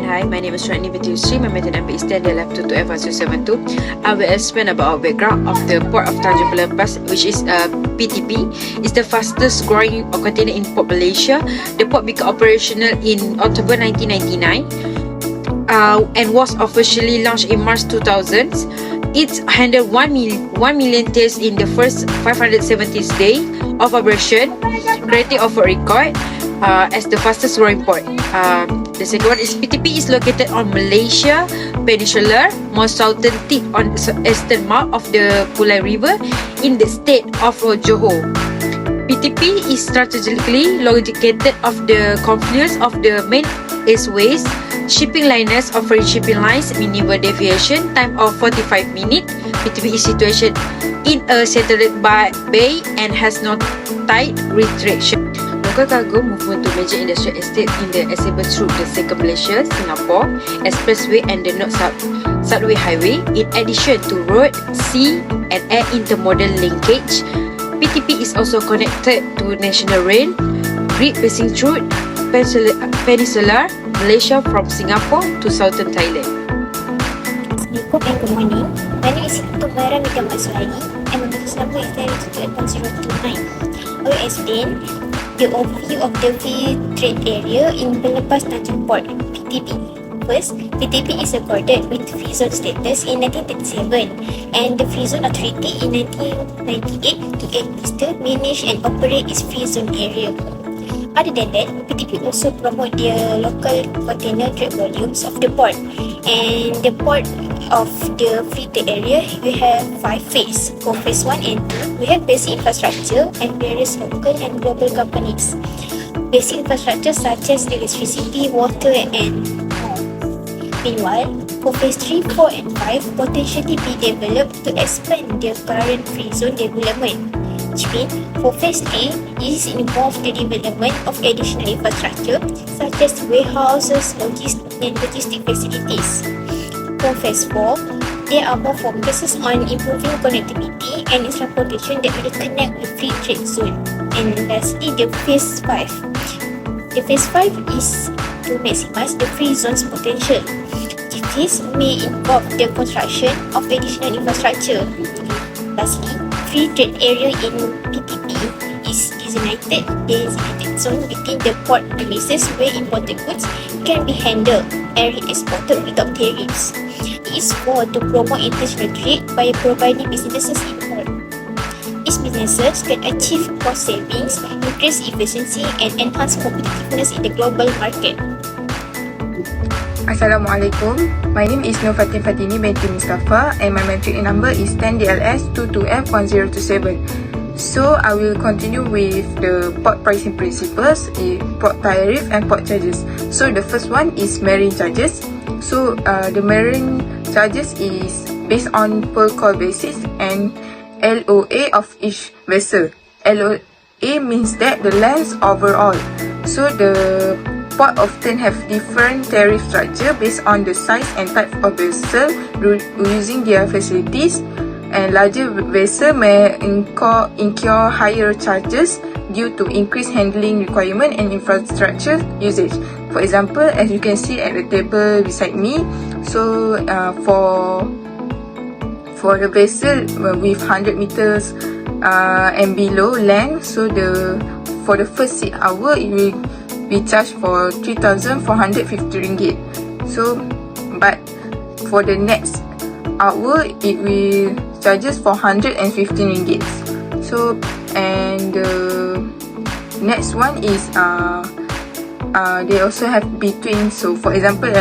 Hi, my name is Rani Vidusri. My method number is DPL50103. I will explain about our background of the port of Tanjung Pelepas, which is PTP. It's the fastest growing container in Port Malaysia. The port became operational in October 1999 and was officially launched in March 2000. It handled 1 million TEUs in the first 570th day of operation, creating of a record as the fastest growing port. The second one is PTP is located on Malaysia Peninsula, most southern tip on the eastern mouth of the Pulai River in the state of Johor. PTP is strategically located of the confluence of the main eastways shipping liners offering shipping lines minimum deviation time of 45 minutes. PTP is situated in a satellite bay and has no tide restriction. Local cargo movement to major industrial estate in the accessible through the Second Malaysia, Singapore Expressway and the North-South Highway. In addition to road, sea and air intermodal linkage, PTP is also connected to national rail grid passing through Peninsular Malaysia from Singapore to southern Thailand. Assalamualaikum and good morning. My name is Tumara Mika Matsulayi and my business number is 928.029. I will explain the overview of the free trade area in Pelepas Tanjung Port, PTP. First, PTP is accorded with free zone status in 1937 and the free zone authority in 1998 to administer, manage and operate its free zone area. Other than that, PTP also promote the local container trade volumes of the port. And the port of the free trade area, we have 5 phases. For phase 1 and 2, we have basic infrastructure and various local and global companies. Basic infrastructure such as electricity, water and more. Meanwhile, for phase 3, 4 and 5, potentially be developed to expand the current free zone development. Which means, for phase 3, it involves the development of additional infrastructure such as warehouses, logistic facilities. For phase 4, there are more focuses on improving connectivity and transportation that will connect with free trade zone. And lastly, the phase 5. The phase 5 is to maximize the free zone's potential. This may involve the construction of additional infrastructure. Lastly, free trade area in PTP is designated zone within the port premises where imported goods can be handled and exported without tariffs. It is for to promote international trade by providing businesses in port. These businesses can achieve cost savings, increase efficiency and enhance competitiveness in the global market. Assalamualaikum. My name is Nur Fatin Fatini binti Mustafa and my metric number is 10DLS22F1027. So I will continue with the port pricing principles, port tariff and port charges. So the first one is marine charges. So the marine charges is based on per call basis and LOA of each vessel. LOA means that the length overall. So the port often have different tariff structure based on the size and type of vessel using their facilities, and larger vessel may incur higher charges due to increased handling requirement and infrastructure usage. For example, as you can see at the table beside me, so for the vessel with 100 meters and below length, so for the first 6 hours it will be charged for 3,450 ringgit. So, but for the next hour, it will charges for 115 ringgit. So, and the next one is they also have between. So, for example,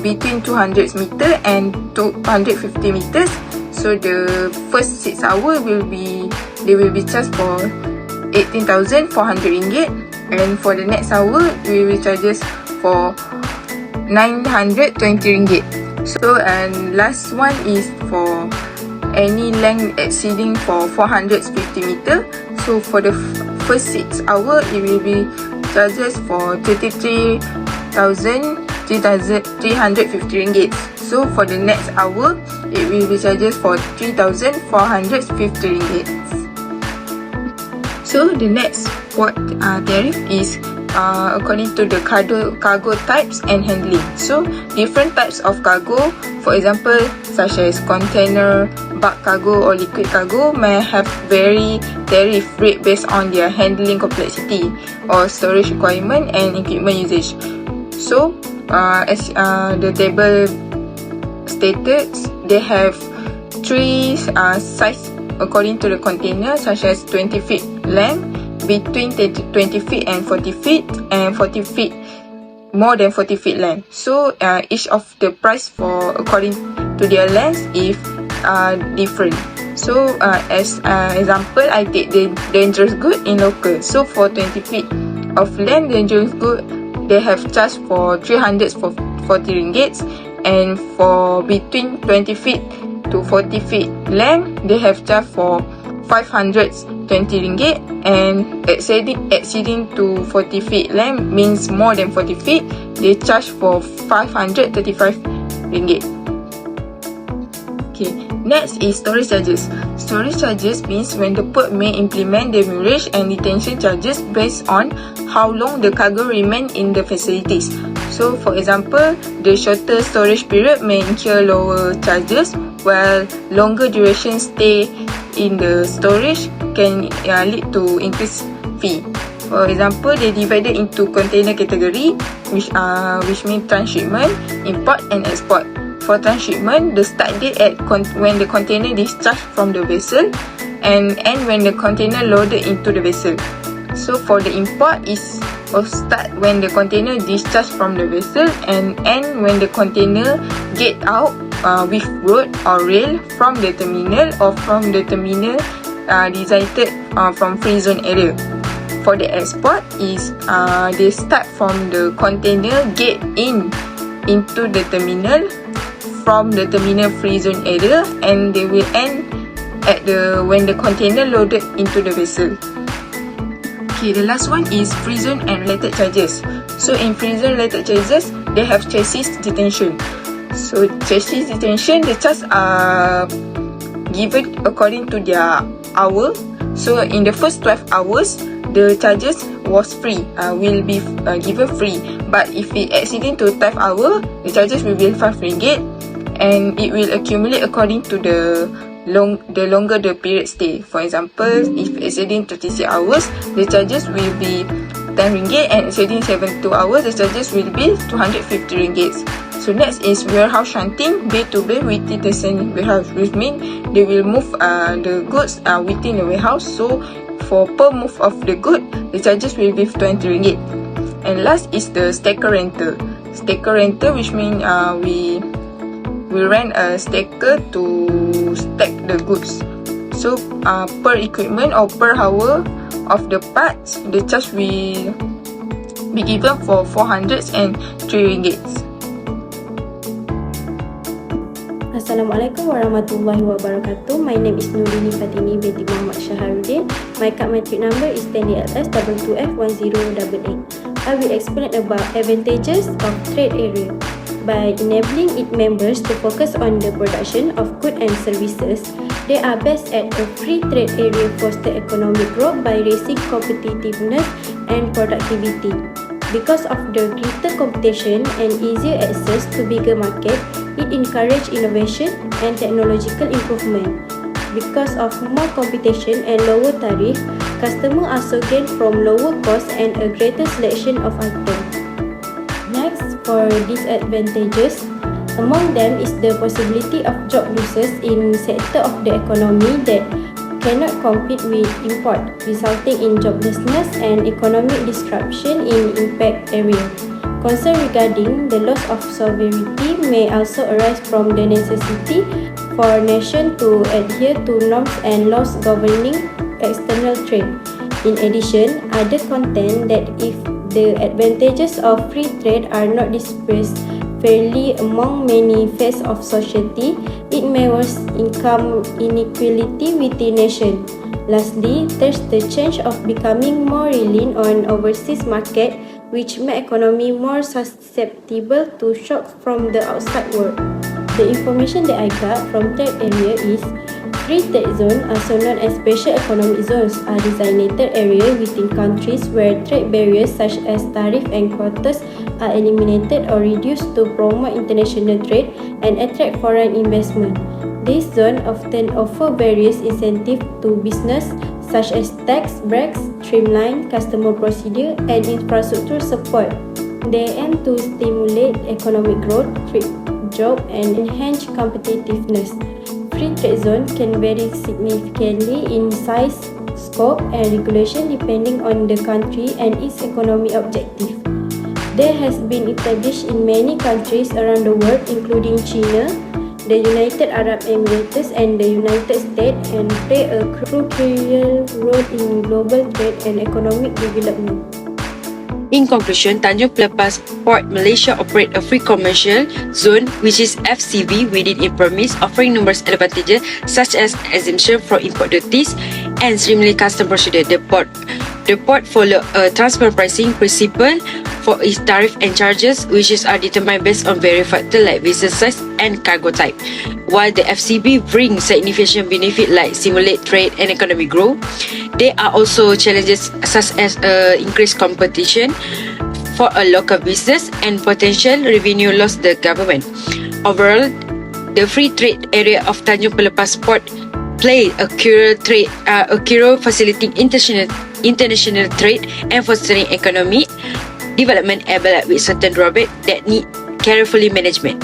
between 200 meter and 250 meters. So the first 6 hours they will be charged for 18,400 ringgit. And for the next hour, we will charges for 920 ringgit. So, and last one is for any length exceeding for 450 meter. So, for the first 6 hours, it will be charges for 33,350 ringgit. So, for the next hour, it will be charges for 3,450 ringgit. So the next port tariff is according to the cargo types and handling. So different types of cargo, for example, such as container, bulk cargo or liquid cargo, may have vary tariff rate based on their handling complexity or storage requirement and equipment usage. So as the table stated, they have three size according to the container, such as 20 feet length, between 20 feet and 40 feet, and 40 feet more than 40 feet length. So each of the price for according to their length is different. So as example, I take the dangerous good in local. So for 20 feet of length, dangerous good, they have charged for 340 ringgit, and for between 20 feet to 40 feet length, they have charged for 520 ringgit, and exceeding to 40 feet length means more than 40 feet, they charge for 535 ringgit. Okay, next is storage charges. Storage charges means when the port may implement demurrage and detention charges based on how long the cargo remain in the facilities. So for example, the shorter storage period may incur lower charges, while longer duration stay in the storage can lead to increased fee. For example, they divided into container category, which means transshipment, import and export. For transshipment, the start date at when the container discharged from the vessel, and end when the container loaded into the vessel. So for the import is start when the container discharged from the vessel, and end when the container get out with road or rail from the terminal, or from the terminal designated from free zone area. For the export is they start from the container get into the terminal from the terminal free zone area, and they will end at when the container loaded into the vessel. Okay, the last one is free zone and related charges. So in free zone related charges, they have chassis detention. So chassis detention, the charges are given according to their hour. So in the first 12 hours, the charges was free, will be given free. But if it exceeding to 12 hours, the charges will be 5 ringgit, and it will accumulate according to the longer the period stay. For example, if exceeding 36 hours, the charges will be 10 ringgit, and exceeding 72 hours, the charges will be 250 ringgit. So next is warehouse shunting, bay to bay within the same warehouse, which means they will move the goods within the warehouse. So for per move of the good, the charges will be 20 ringgit. And last is the stacker rental. Stacker rental, which means we rent a stacker to stack the goods. So per equipment or per hour of the parts, the charge will be given for 403 ringgit. Assalamualaikum warahmatullahi wabarakatuh. My name is Nurini Fatimi binti Muhammad Shaharuddin. My card matric number is 10DLS 22F1088. I will explain about advantages of trade area. By enabling its members to focus on the production of goods and services, they are best at a free trade area foster economic growth by raising competitiveness and productivity. Because of the greater competition and easier access to bigger market, it encourages innovation and technological improvement. Because of more competition and lower tariff, customers also gain from lower cost and a greater selection of items. Next, for disadvantages, among them is the possibility of job losses in sector of the economy that cannot compete with import, resulting in joblessness and economic disruption in impact area. Concern regarding the loss of sovereignty may also arise from the necessity for nation to adhere to norms and laws governing external trade. In addition, other content that if the advantages of free trade are not dispersed fairly among many phases of society, it may worsen income inequality within nations. Lastly, there's the chance of becoming more reliant on overseas market, which make economy more susceptible to shocks from the outside world. The information that I got from trade area is Free trade zone, also known as special economic zones, are designated areas within countries where trade barriers such as tariff and quotas are eliminated or reduced to promote international trade and attract foreign investment. These zones often offer various incentives to business such as tax breaks, streamlined customer procedure, and infrastructure support. They aim to stimulate economic growth, create jobs, and enhance competitiveness. Free trade zone can vary significantly in size, scope, and regulation depending on the country and its economic objective. They has been established in many countries around the world, including China, the United Arab Emirates, and the United States, and play a crucial role in global trade and economic development. In conclusion, Tanjung Pelepas Port Malaysia operate a free commercial zone which is FCV within its premise, offering numerous advantages such as exemption from import duties and streamlined custom procedure. The port follow a transparent pricing principle for its tariff and charges, which are determined based on various factors like vessel size and cargo type. While the FCB brings significant benefit like stimulate trade and economic growth, there are also challenges such as increased competition for a local business and potential revenue loss to the government. Overall, the free trade area of Tanjung Pelepas Port play a crucial facilitating international trade and fostering economic development, albeit with certain drawbacks that need carefully management.